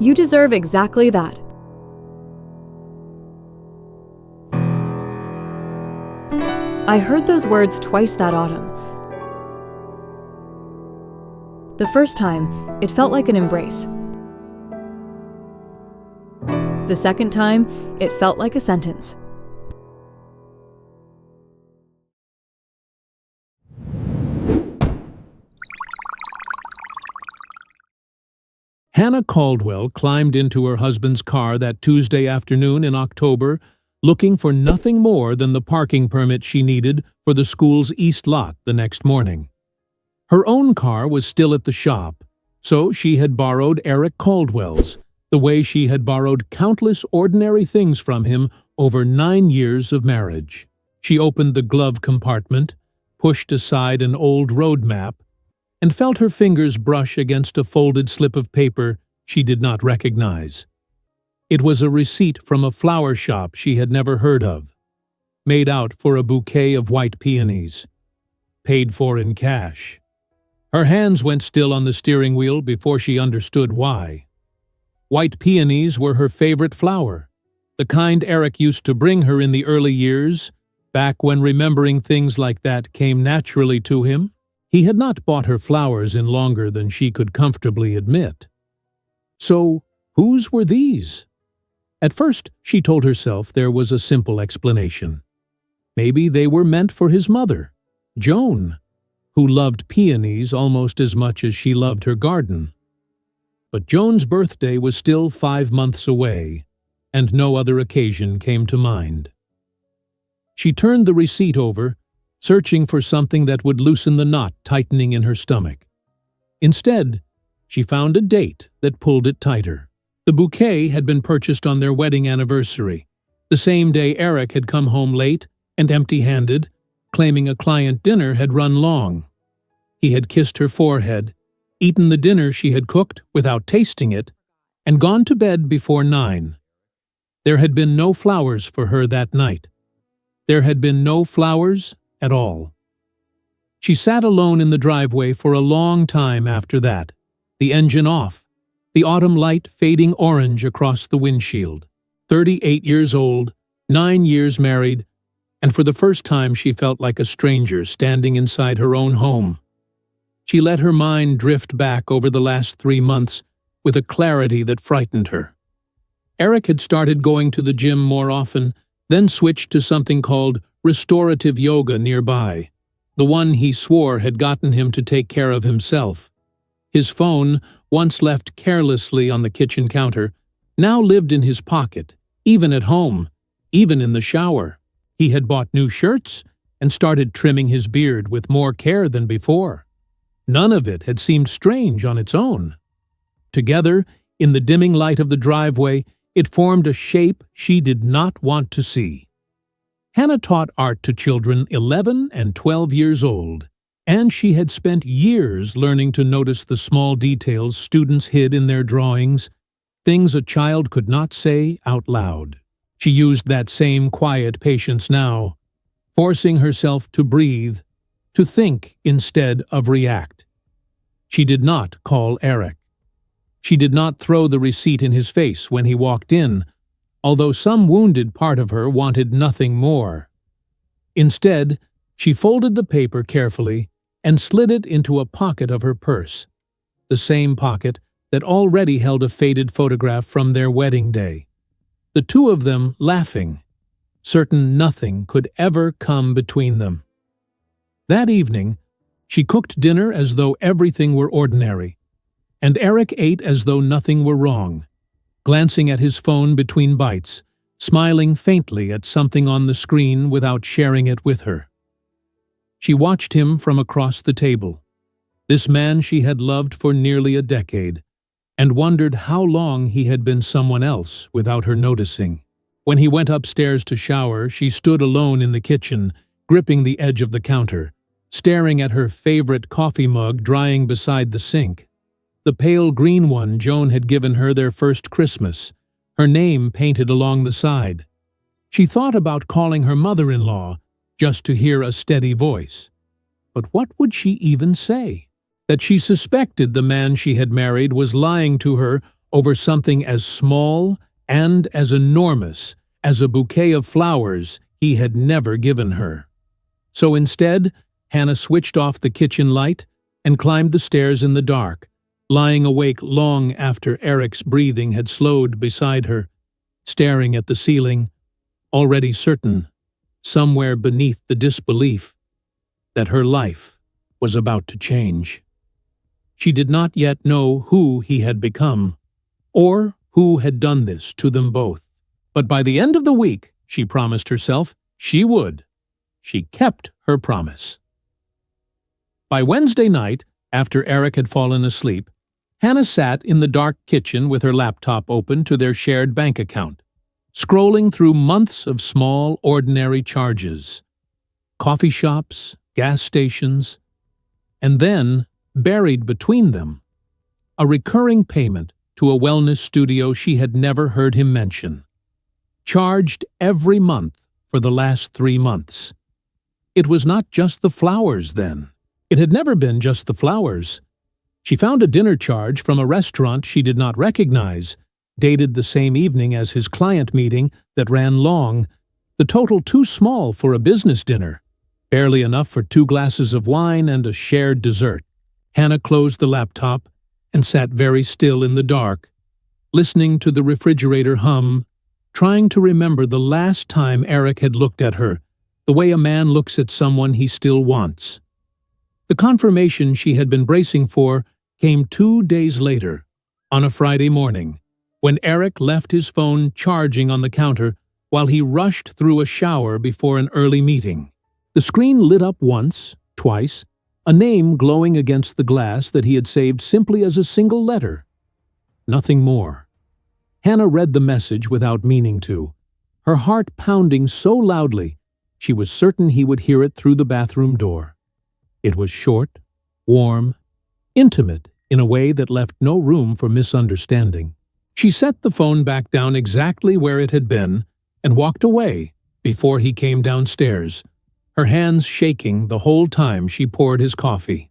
You deserve exactly that. I heard those words twice that autumn. The first time, it felt like an embrace. The second time, it felt like a sentence. Hannah Caldwell climbed into her husband's car that Tuesday afternoon in October, looking for nothing more than the parking permit she needed for the school's east lot the next morning. Her own car was still at the shop, so she had borrowed Eric Caldwell's, the way she had borrowed countless ordinary things from him over 9 years of marriage. She opened the glove compartment, pushed aside an old road map, and felt her fingers brush against a folded slip of paper she did not recognize. It was a receipt from a flower shop she had never heard of, made out for a bouquet of white peonies, paid for in cash. Her hands went still on the steering wheel before she understood why. White peonies were her favorite flower, the kind Eric used to bring her in the early years, back when remembering things like that came naturally to him. He had not bought her flowers in longer than she could comfortably admit. So, whose were these? At first, she told herself there was a simple explanation. Maybe they were meant for his mother, Joan, who loved peonies almost as much as she loved her garden. But Joan's birthday was still 5 months away, and no other occasion came to mind. She turned the receipt over, searching for something that would loosen the knot tightening in her stomach. Instead, she found a date that pulled it tighter. The bouquet had been purchased on their wedding anniversary, the same day Eric had come home late and empty-handed, claiming a client dinner had run long. He had kissed her forehead, eaten the dinner she had cooked without tasting it, and gone to bed before 9. There had been no flowers for her that night. There had been no flowers at all. She sat alone in the driveway for a long time after that, the engine off, the autumn light fading orange across the windshield. 38 years old, 9 years married, and for the first time she felt like a stranger standing inside her own home. She let her mind drift back over the last 3 months with a clarity that frightened her. Eric had started going to the gym more often, then switched to something called restorative yoga nearby, the one he swore had gotten him to take care of himself. His phone, once left carelessly on the kitchen counter, now lived in his pocket, even at home, even in the shower. He had bought new shirts and started trimming his beard with more care than before. None of it had seemed strange on its own. Together, in the dimming light of the driveway, it formed a shape she did not want to see. Hannah taught art to children 11 and 12 years old, and she had spent years learning to notice the small details students hid in their drawings, things a child could not say out loud. She used that same quiet patience now, forcing herself to breathe, to think instead of react. She did not call Eric. She did not throw the receipt in his face when he walked in, although some wounded part of her wanted nothing more. Instead, she folded the paper carefully and slid it into a pocket of her purse, the same pocket that already held a faded photograph from their wedding day. The two of them laughing, certain nothing could ever come between them. That evening, she cooked dinner as though everything were ordinary, and Eric ate as though nothing were wrong, glancing at his phone between bites, smiling faintly at something on the screen without sharing it with her. She watched him from across the table, this man she had loved for nearly a decade, and wondered how long he had been someone else without her noticing. When he went upstairs to shower, she stood alone in the kitchen, gripping the edge of the counter, staring at her favorite coffee mug drying beside the sink. The pale green one Joan had given her their first Christmas, her name painted along the side. She thought about calling her mother-in-law, just to hear a steady voice. But what would she even say? That she suspected the man she had married was lying to her over something as small and as enormous as a bouquet of flowers he had never given her. So instead, Hannah switched off the kitchen light and climbed the stairs in the dark, lying awake long after Eric's breathing had slowed beside her, staring at the ceiling, already certain, somewhere beneath the disbelief, that her life was about to change. She did not yet know who he had become, or who had done this to them both. But by the end of the week, she promised herself, she would. She kept her promise. By Wednesday night, after Eric had fallen asleep, Hannah sat in the dark kitchen with her laptop open to their shared bank account, scrolling through months of small, ordinary charges. Coffee shops, gas stations, and then, buried between them, a recurring payment to a wellness studio she had never heard him mention, charged every month for the last 3 months. It was not just the flowers, then. It had never been just the flowers. She found a dinner charge from a restaurant she did not recognize, dated the same evening as his client meeting that ran long, the total too small for a business dinner, barely enough for 2 glasses of wine and a shared dessert. Hannah closed the laptop and sat very still in the dark, listening to the refrigerator hum, trying to remember the last time Eric had looked at her, the way a man looks at someone he still wants. The confirmation she had been bracing for came 2 days later, on a Friday morning, when Eric left his phone charging on the counter while he rushed through a shower before an early meeting. The screen lit up once, twice, a name glowing against the glass that he had saved simply as a single letter. Nothing more. Hannah read the message without meaning to, her heart pounding so loudly she was certain he would hear it through the bathroom door. It was short, warm, intimate in a way that left no room for misunderstanding. She set the phone back down exactly where it had been and walked away before he came downstairs, her hands shaking the whole time she poured his coffee.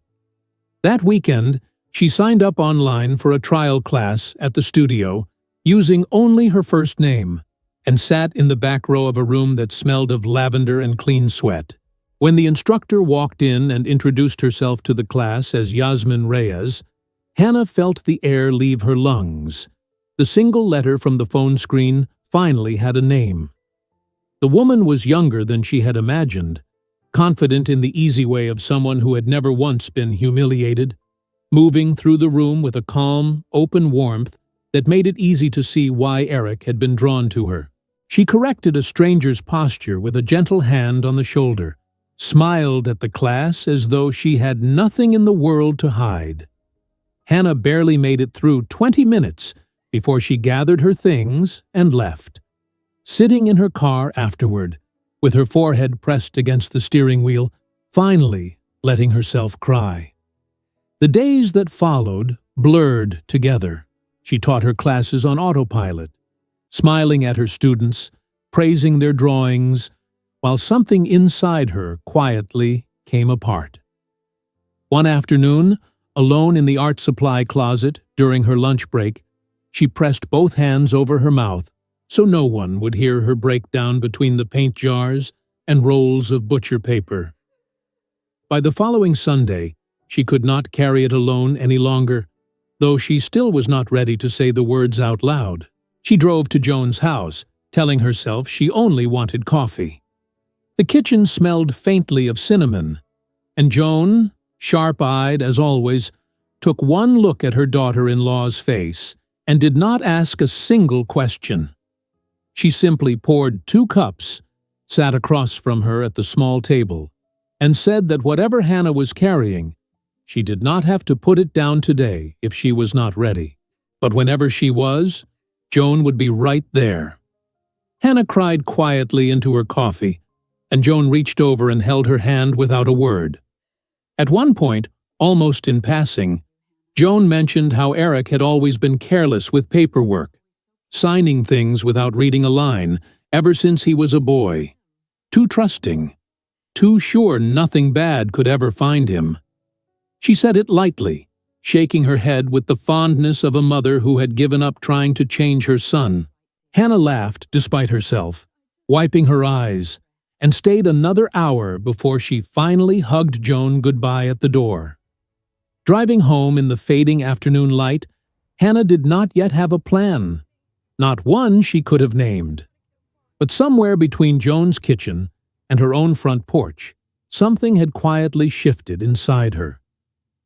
That weekend, she signed up online for a trial class at the studio using only her first name and sat in the back row of a room that smelled of lavender and clean sweat. When the instructor walked in and introduced herself to the class as Yasmin Reyes, Hannah felt the air leave her lungs. The single letter from the phone screen finally had a name. The woman was younger than she had imagined, confident in the easy way of someone who had never once been humiliated, moving through the room with a calm, open warmth that made it easy to see why Eric had been drawn to her. She corrected a stranger's posture with a gentle hand on the shoulder, smiled at the class as though she had nothing in the world to hide. Hannah barely made it through 20 minutes before she gathered her things and left, sitting in her car afterward, with her forehead pressed against the steering wheel, finally letting herself cry. The days that followed blurred together. She taught her classes on autopilot, smiling at her students, praising their drawings, while something inside her quietly came apart. One afternoon, alone in the art supply closet during her lunch break, she pressed both hands over her mouth so no one would hear her break down between the paint jars and rolls of butcher paper. By the following Sunday, she could not carry it alone any longer, though she still was not ready to say the words out loud. She drove to Joan's house, telling herself she only wanted coffee. The kitchen smelled faintly of cinnamon, and Joan, sharp-eyed as always, took one look at her daughter-in-law's face and did not ask a single question. She simply poured 2 cups, sat across from her at the small table, and said that whatever Hannah was carrying, she did not have to put it down today if she was not ready. But whenever she was, Joan would be right there. Hannah cried quietly into her coffee, and Joan reached over and held her hand without a word. At one point, almost in passing, Joan mentioned how Eric had always been careless with paperwork, signing things without reading a line ever since he was a boy. Too trusting, too sure nothing bad could ever find him. She said it lightly, shaking her head with the fondness of a mother who had given up trying to change her son. Hannah laughed despite herself, wiping her eyes, and stayed another hour before she finally hugged Joan goodbye at the door. Driving home in the fading afternoon light, Hannah did not yet have a plan, not one she could have named. But somewhere between Joan's kitchen and her own front porch, something had quietly shifted inside her.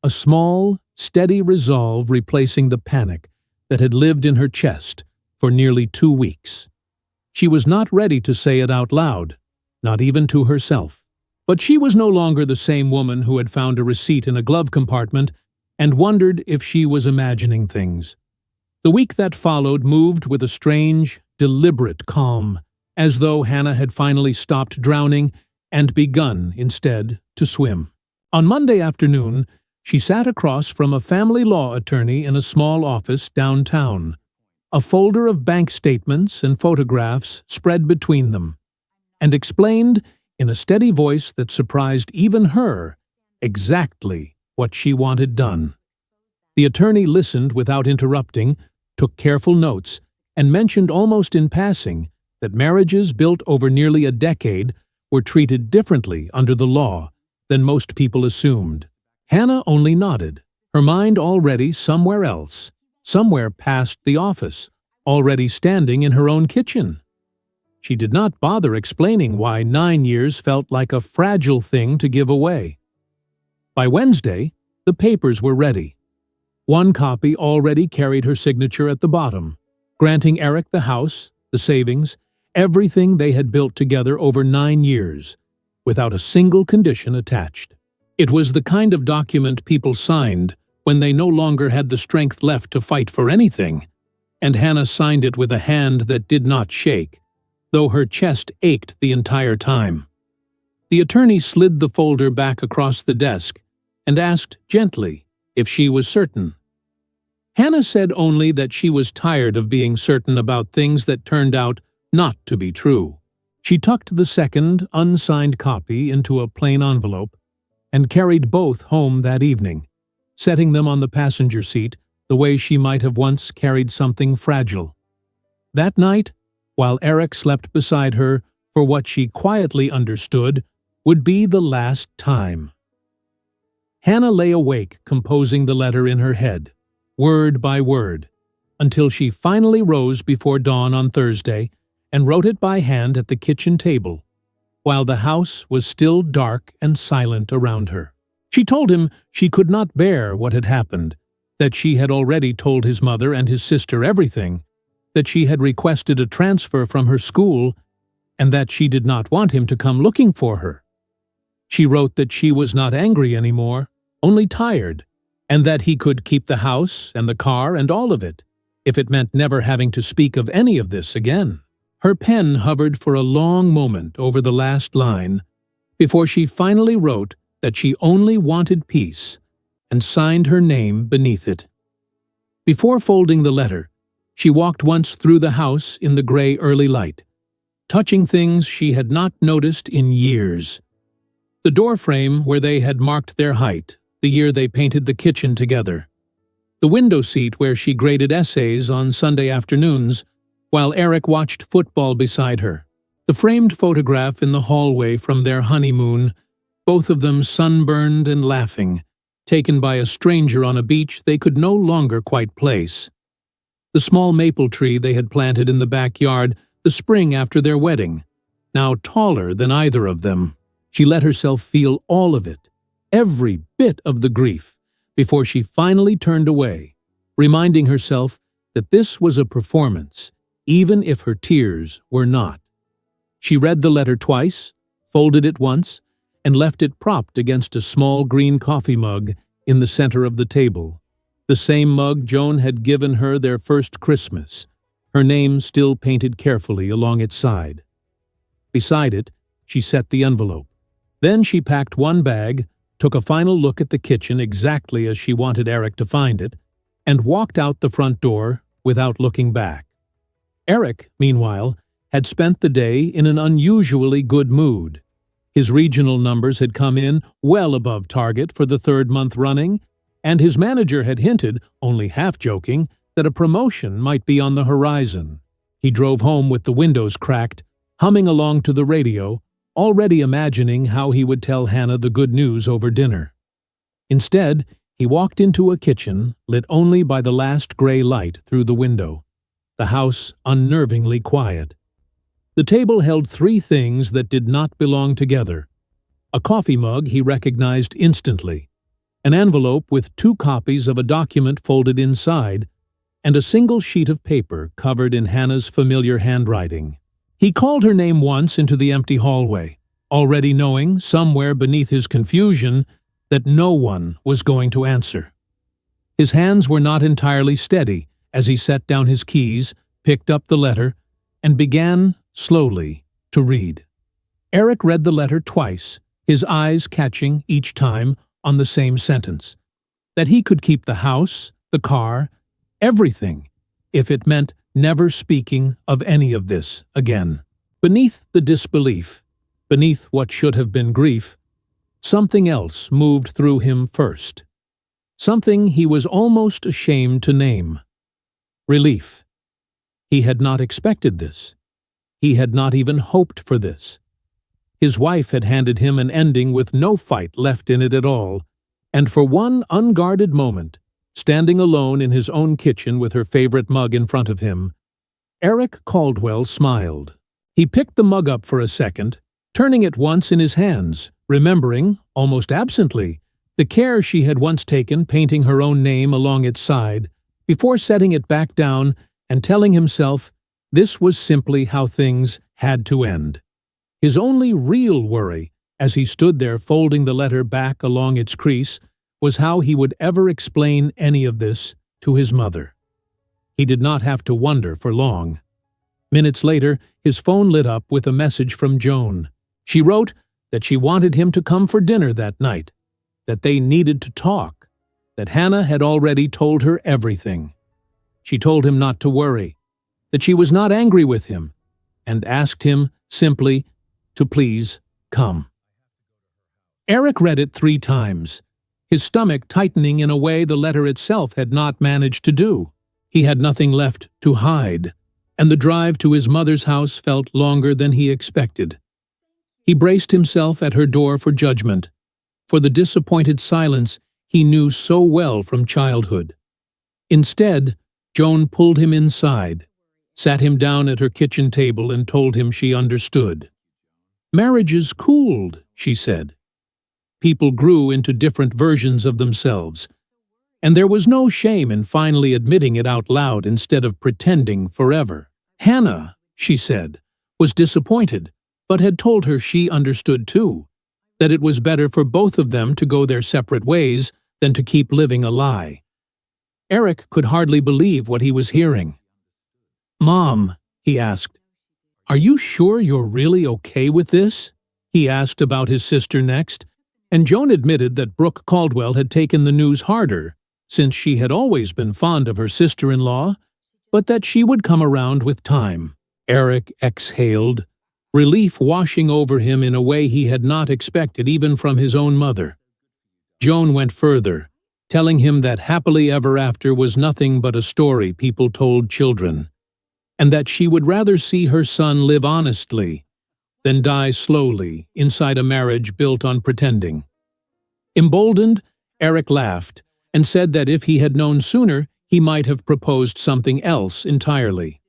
A small, steady resolve replacing the panic that had lived in her chest for nearly 2 weeks. She was not ready to say it out loud, not even to herself. But she was no longer the same woman who had found a receipt in a glove compartment and wondered if she was imagining things. The week that followed moved with a strange, deliberate calm, as though Hannah had finally stopped drowning and begun, instead, to swim. On Monday afternoon, she sat across from a family law attorney in a small office downtown. A folder of bank statements and photographs spread between them, and explained, in a steady voice that surprised even her, exactly what she wanted done. The attorney listened without interrupting, took careful notes, and mentioned almost in passing that marriages built over nearly a decade were treated differently under the law than most people assumed. Hannah only nodded, her mind already somewhere else, somewhere past the office, already standing in her own kitchen. She did not bother explaining why 9 years felt like a fragile thing to give away. By Wednesday, the papers were ready. One copy already carried her signature at the bottom, granting Eric the house, the savings, everything they had built together over 9 years, without a single condition attached. It was the kind of document people signed when they no longer had the strength left to fight for anything, and Hannah signed it with a hand that did not shake, though her chest ached the entire time. The attorney slid the folder back across the desk and asked gently if she was certain. Hannah said only that she was tired of being certain about things that turned out not to be true. She tucked the second, unsigned copy into a plain envelope and carried both home that evening, setting them on the passenger seat the way she might have once carried something fragile. That night, while Eric slept beside her for what she quietly understood would be the last time. Hannah lay awake composing the letter in her head, word by word, until she finally rose before dawn on Thursday and wrote it by hand at the kitchen table, while the house was still dark and silent around her. She told him she could not bear what had happened, that she had already told his mother and his sister everything, that she had requested a transfer from her school, and that she did not want him to come looking for her. She wrote that she was not angry anymore, only tired, and that he could keep the house and the car and all of it, if it meant never having to speak of any of this again. Her pen hovered for a long moment over the last line, before she finally wrote that she only wanted peace, and signed her name beneath it. Before folding the letter, she walked once through the house in the gray early light, touching things she had not noticed in years. The doorframe where they had marked their height, the year they painted the kitchen together. The window seat where she graded essays on Sunday afternoons, while Eric watched football beside her. The framed photograph in the hallway from their honeymoon, both of them sunburned and laughing, taken by a stranger on a beach they could no longer quite place. The small maple tree they had planted in the backyard the spring after their wedding, now taller than either of them. She let herself feel all of it, every bit of the grief, before she finally turned away, reminding herself that this was a performance, even if her tears were not. She read the letter twice, folded it once, and left it propped against a small green coffee mug in the center of the table, the same mug Joan had given her their first Christmas, her name still painted carefully along its side. Beside it, she set the envelope. Then she packed one bag, took a final look at the kitchen exactly as she wanted Eric to find it, and walked out the front door without looking back. Eric, meanwhile, had spent the day in an unusually good mood. His regional numbers had come in well above target for the 3rd month running, and his manager had hinted, only half joking, that a promotion might be on the horizon. He drove home with the windows cracked, humming along to the radio, already imagining how he would tell Hannah the good news over dinner. Instead, he walked into a kitchen lit only by the last gray light through the window, the house unnervingly quiet. The table held three things that did not belong together. A coffee mug he recognized instantly, an envelope with 2 copies of a document folded inside, and a single sheet of paper covered in Hannah's familiar handwriting. He called her name once into the empty hallway, already knowing, somewhere beneath his confusion, that no one was going to answer. His hands were not entirely steady as he set down his keys, picked up the letter, and began, slowly, to read. Eric read the letter twice, his eyes catching, each time, on the same sentence. That he could keep the house, the car, everything, if it meant never speaking of any of this again. Beneath the disbelief, beneath what should have been grief, something else moved through him first. Something he was almost ashamed to name. Relief. He had not expected this. He had not even hoped for this. His wife had handed him an ending with no fight left in it at all, and for one unguarded moment, standing alone in his own kitchen with her favorite mug in front of him, Eric Caldwell smiled. He picked the mug up for a second, turning it once in his hands, remembering, almost absently, the care she had once taken painting her own name along its side, before setting it back down and telling himself this was simply how things had to end. His only real worry, as he stood there folding the letter back along its crease, was how he would ever explain any of this to his mother. He did not have to wonder for long. Minutes later, his phone lit up with a message from Joan. She wrote that she wanted him to come for dinner that night, that they needed to talk, that Hannah had already told her everything. She told him not to worry, that she was not angry with him, and asked him, simply, to please come. Eric read it 3 times, his stomach tightening in a way the letter itself had not managed to do. He had nothing left to hide, and the drive to his mother's house felt longer than he expected. He braced himself at her door for judgment, for the disappointed silence he knew so well from childhood. Instead, Joan pulled him inside, sat him down at her kitchen table and told him she understood. Marriages cooled, she said. People grew into different versions of themselves, and there was no shame in finally admitting it out loud instead of pretending forever. Hannah, she said, was disappointed, but had told her she understood too, that it was better for both of them to go their separate ways than to keep living a lie. Eric could hardly believe what he was hearing. "Mom," he asked, "are you sure you're really okay with this?" He asked about his sister next, and Joan admitted that Brooke Caldwell had taken the news harder, since she had always been fond of her sister-in-law, but that she would come around with time. Eric exhaled, relief washing over him in a way he had not expected even from his own mother. Joan went further, telling him that happily ever after was nothing but a story people told children, and that she would rather see her son live honestly than die slowly inside a marriage built on pretending. Emboldened, Eric laughed and said that if he had known sooner, he might have proposed something else entirely.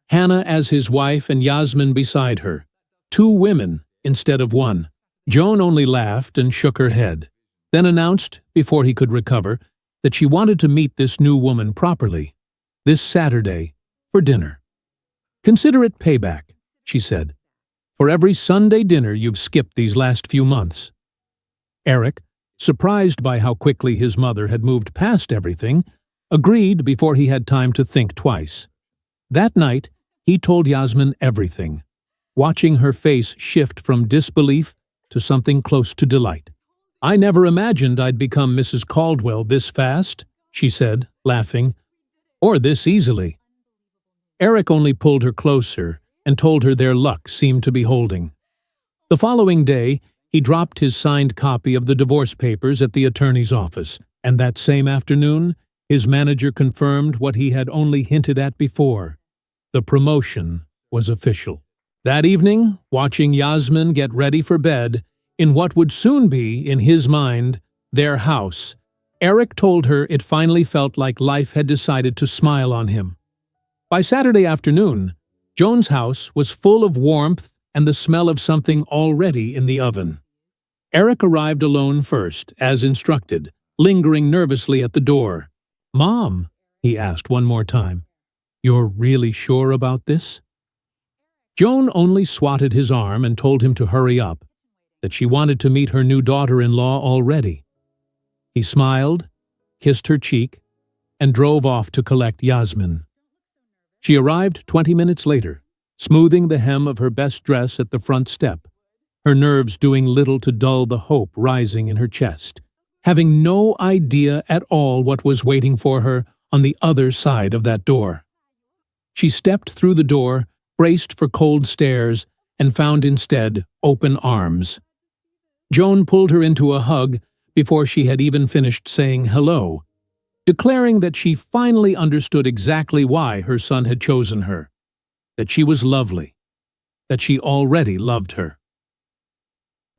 Hannah as his wife and Yasmin beside her. 2 women instead of 1. Joan only laughed and shook her head, then announced, before he could recover, that she wanted to meet this new woman properly, this Saturday, for dinner. "Consider it payback," she said, "for every Sunday dinner you've skipped these last few months." Eric, surprised by how quickly his mother had moved past everything, agreed before he had time to think twice. That night, he told Yasmin everything, watching her face shift from disbelief to something close to delight. "I never imagined I'd become Mrs. Caldwell this fast," she said, laughing, "or this easily." Eric only pulled her closer and told her their luck seemed to be holding. The following day, he dropped his signed copy of the divorce papers at the attorney's office, And that same afternoon, his manager confirmed what he had only hinted at before. The promotion was official. That evening, watching Yasmin get ready for bed, in what would soon be, in his mind, their house, Eric told her it finally felt like life had decided to smile on him. By Saturday afternoon, Joan's house was full of warmth and the smell of something already in the oven. Eric arrived alone first, as instructed, lingering nervously at the door. "Mom," he asked one more time, "you're really sure about this?" Joan only swatted his arm and told him to hurry up, that she wanted to meet her new daughter-in-law already. He smiled, kissed her cheek, and drove off to collect Yasmin. She arrived 20 minutes later, smoothing the hem of her best dress at the front step, her nerves doing little to dull the hope rising in her chest, having no idea at all what was waiting for her on the other side of that door. She stepped through the door, braced for cold stares, and found instead open arms. Joan pulled her into a hug before she had even finished saying hello, declaring that she finally understood exactly why her son had chosen her, that she was lovely, that she already loved her.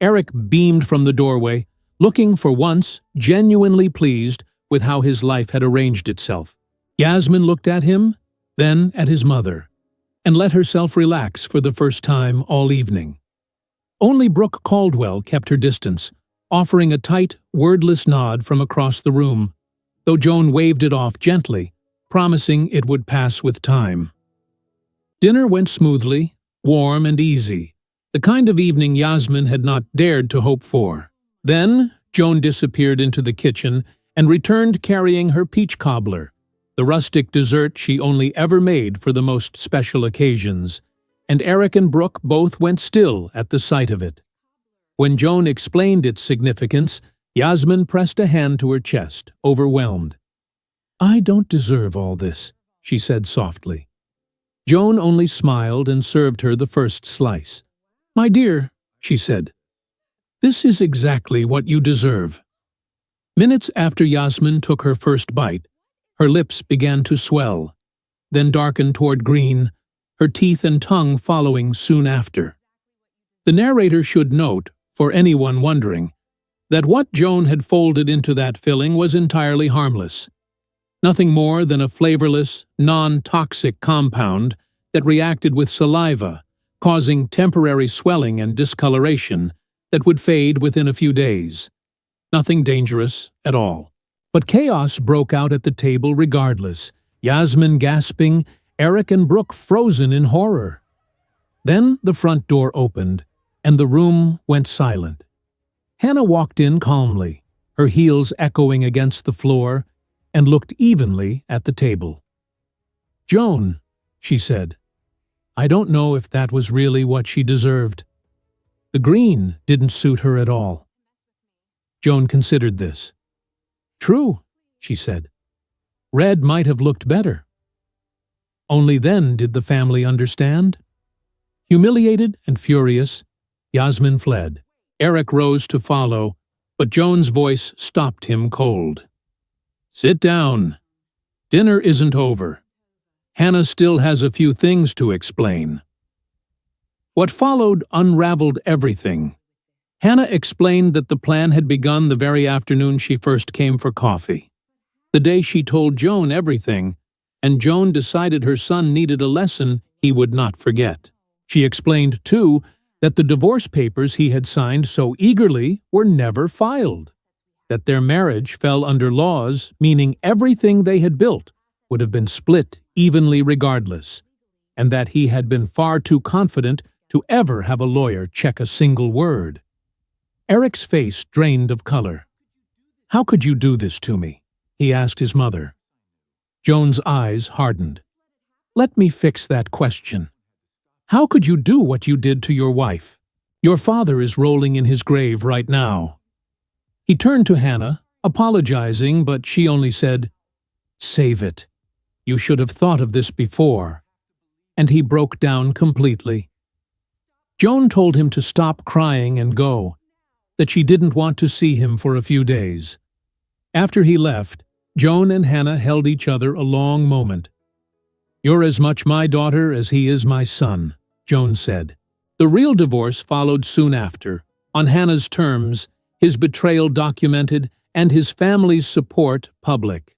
Eric beamed from the doorway, looking for once genuinely pleased with how his life had arranged itself. Yasmin looked at him, then at his mother, and let herself relax for the first time all evening. Only Brooke Caldwell kept her distance, offering a tight, wordless nod from across the room, though Joan waved it off gently, promising it would pass with time. Dinner went smoothly, warm and easy, the kind of evening Yasmin had not dared to hope for. Then Joan disappeared into the kitchen and returned carrying her peach cobbler, the rustic dessert she only ever made for the most special occasions, and Eric and Brooke both went still at the sight of it. When Joan explained its significance, Yasmin pressed a hand to her chest, overwhelmed. "I don't deserve all this," she said softly. Joan only smiled and served her the first slice. "My dear," she said, "this is exactly what you deserve." Minutes after Yasmin took her first bite, her lips began to swell, then darken toward green, her teeth and tongue following soon after. The narrator should note, for anyone wondering, that what Joan had folded into that filling was entirely harmless. Nothing more than a flavorless, non-toxic compound that reacted with saliva, causing temporary swelling and discoloration that would fade within a few days. Nothing dangerous at all. But chaos broke out at the table regardless, Yasmin gasping, Eric and Brooke frozen in horror. Then the front door opened, and the room went silent. Hannah walked in calmly, her heels echoing against the floor, and looked evenly at the table. "Joan," she said, "I don't know if that was really what she deserved. The green didn't suit her at all." Joan considered this. "True," she said. "Red might have looked better." Only then did the family understand. Humiliated and furious, Yasmin fled. Eric rose to follow, but Joan's voice stopped him cold. "Sit down. Dinner isn't over. Hannah still has a few things to explain." What followed unraveled everything. Hannah explained that the plan had begun the very afternoon she first came for coffee. The day she told Joan everything, and Joan decided her son needed a lesson he would not forget. She explained, too, that the divorce papers he had signed so eagerly were never filed, that their marriage fell under laws meaning everything they had built would have been split evenly regardless, and that he had been far too confident to ever have a lawyer check a single word. Eric's face drained of color. "How could you do this to me?" he asked his mother. Joan's eyes hardened. "Let me fix that question. How could you do what you did to your wife? Your father is rolling in his grave right now." He turned to Hannah, apologizing, but she only said, "Save it. You should have thought of this before." And he broke down completely. Joan told him to stop crying and go, that she didn't want to see him for a few days. After he left, Joan and Hannah held each other a long moment. "You're as much my daughter as he is my son," Joan said. The real divorce followed soon after, on Hannah's terms, his betrayal documented, and his family's support public.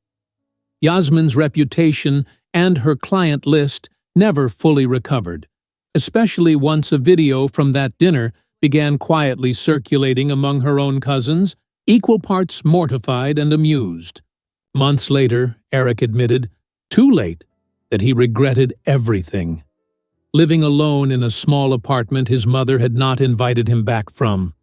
Yasmin's reputation and her client list never fully recovered, especially once a video from that dinner began quietly circulating among her own cousins, equal parts mortified and amused. Months later, Eric admitted, too late, that he regretted everything. Living alone in a small apartment his mother had not invited him back from.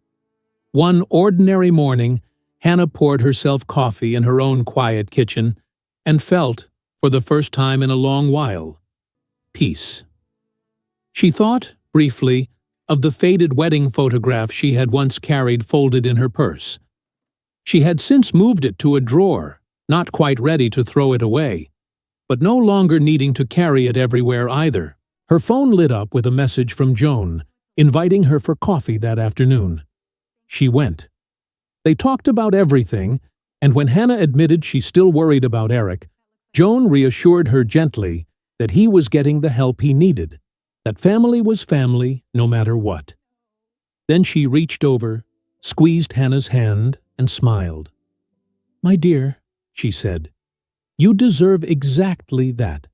One ordinary morning, Hannah poured herself coffee in her own quiet kitchen and felt, for the first time in a long while, peace. She thought, briefly, of the faded wedding photograph she had once carried folded in her purse. She had since moved it to a drawer, not quite ready to throw it away, but no longer needing to carry it everywhere either. Her phone lit up with a message from Joan, inviting her for coffee that afternoon. She went. They talked about everything, and when Hannah admitted she still worried about Eric, Joan reassured her gently that he was getting the help he needed, that family was family no matter what. Then she reached over, squeezed Hannah's hand, and smiled. "My dear," she said, "you deserve exactly that.